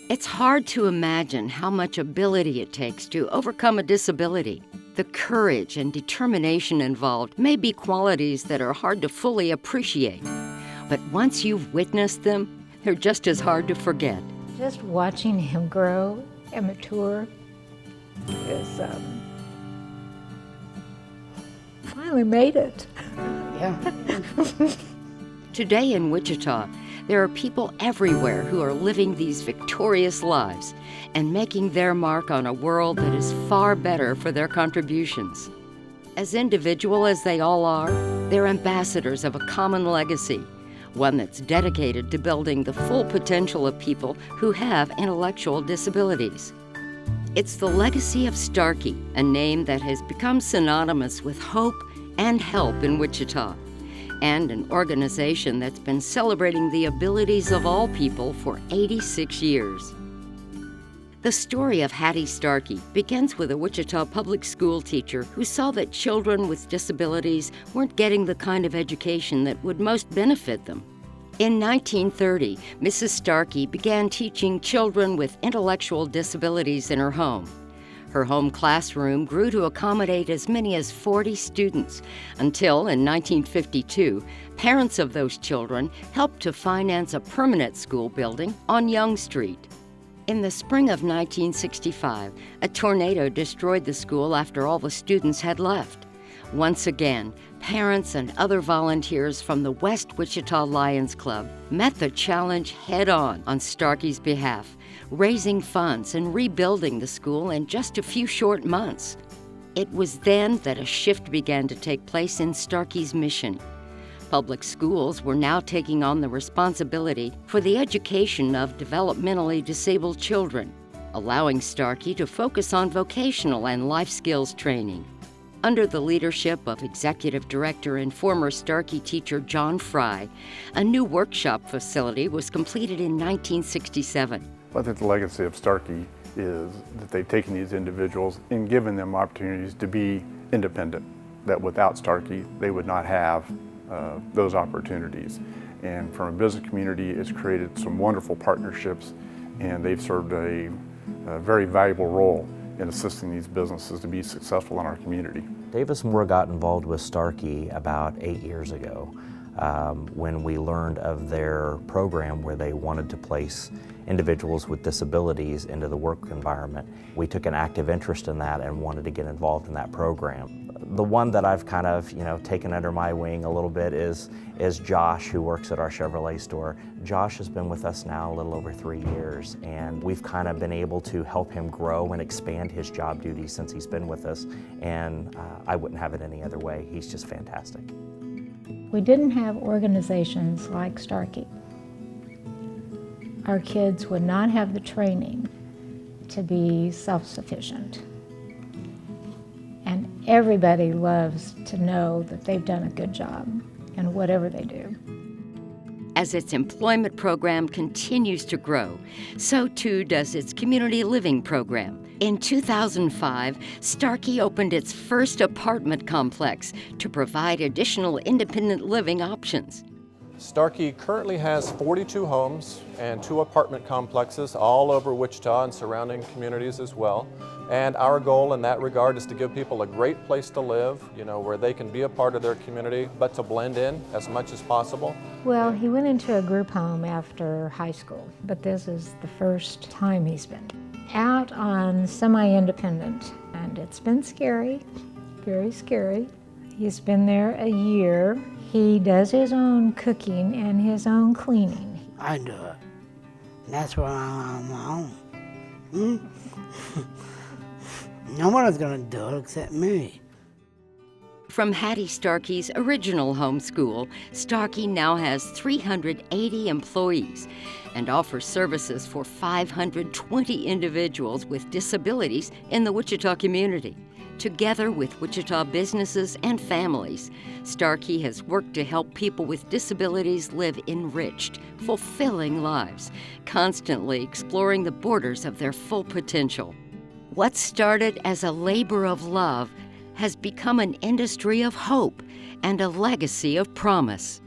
It's hard to imagine how much ability it takes to overcome a disability. The courage and determination involved may be qualities that are hard to fully appreciate. But once you've witnessed them, they're just as hard to forget. Just watching him grow and mature is finally made it. Yeah. Today in Wichita, there are people everywhere who are living these victorious lives and making their mark on a world that is far better for their contributions. As individual as they all are, they're ambassadors of a common legacy, one that's dedicated to building the full potential of people who have intellectual disabilities. It's the legacy of Starkey, a name that has become synonymous with hope and help in Wichita, and an organization that's been celebrating the abilities of all people for 86 years. The story of Hattie Starkey begins with a Wichita public school teacher who saw that children with disabilities weren't getting the kind of education that would most benefit them. In 1930, Mrs. Starkey began teaching children with intellectual disabilities in her home. Her home classroom grew to accommodate as many as 40 students until, in 1952, parents of those children helped to finance a permanent school building on Young Street. In the spring of 1965, a tornado destroyed the school after all the students had left. Once again, parents and other volunteers from the West Wichita Lions Club met the challenge head-on Starkey's behalf, raising funds and rebuilding the school in just a few short months. It was then that a shift began to take place in Starkey's mission. Public schools were now taking on the responsibility for the education of developmentally disabled children, allowing Starkey to focus on vocational and life skills training. Under the leadership of Executive Director and former Starkey teacher John Fry, a new workshop facility was completed in 1967. I think the legacy of Starkey is that they've taken these individuals and given them opportunities to be independent, that without Starkey, they would not have those opportunities. And from a business community, it's created some wonderful partnerships, and they've served a very valuable role in assisting these businesses to be successful in our community. Davis Moore got involved with Starkey about 8 years ago when we learned of their program where they wanted to place individuals with disabilities into the work environment. We took an active interest in that and wanted to get involved in that program. The one that I've kind of, taken under my wing a little bit is Josh, who works at our Chevrolet store. Josh has been with us now a little over 3 years, and we've kind of been able to help him grow and expand his job duties since he's been with us, and I wouldn't have it any other way. He's just fantastic. We didn't have organizations like Starkey. Our kids would not have the training to be self-sufficient. And everybody loves to know that they've done a good job in whatever they do. As its employment program continues to grow, so too does its community living program. In 2005, Starkey opened its first apartment complex to provide additional independent living options. Starkey currently has 42 homes and 2 apartment complexes all over Wichita and surrounding communities as well. And our goal in that regard is to give people a great place to live, where they can be a part of their community, but to blend in as much as possible. Well, he went into a group home after high school, but this is the first time he's been out on semi-independent, and it's been scary, very scary. He's been there a year. He does his own cooking and his own cleaning. I do it. That's why I'm on my own. No one is going to do it except me. From Hattie Starkey's original home school, Starkey now has 380 employees and offers services for 520 individuals with disabilities in the Wichita community. Together with Wichita businesses and families, Starkey has worked to help people with disabilities live enriched, fulfilling lives, constantly exploring the borders of their full potential. What started as a labor of love has become an industry of hope and a legacy of promise.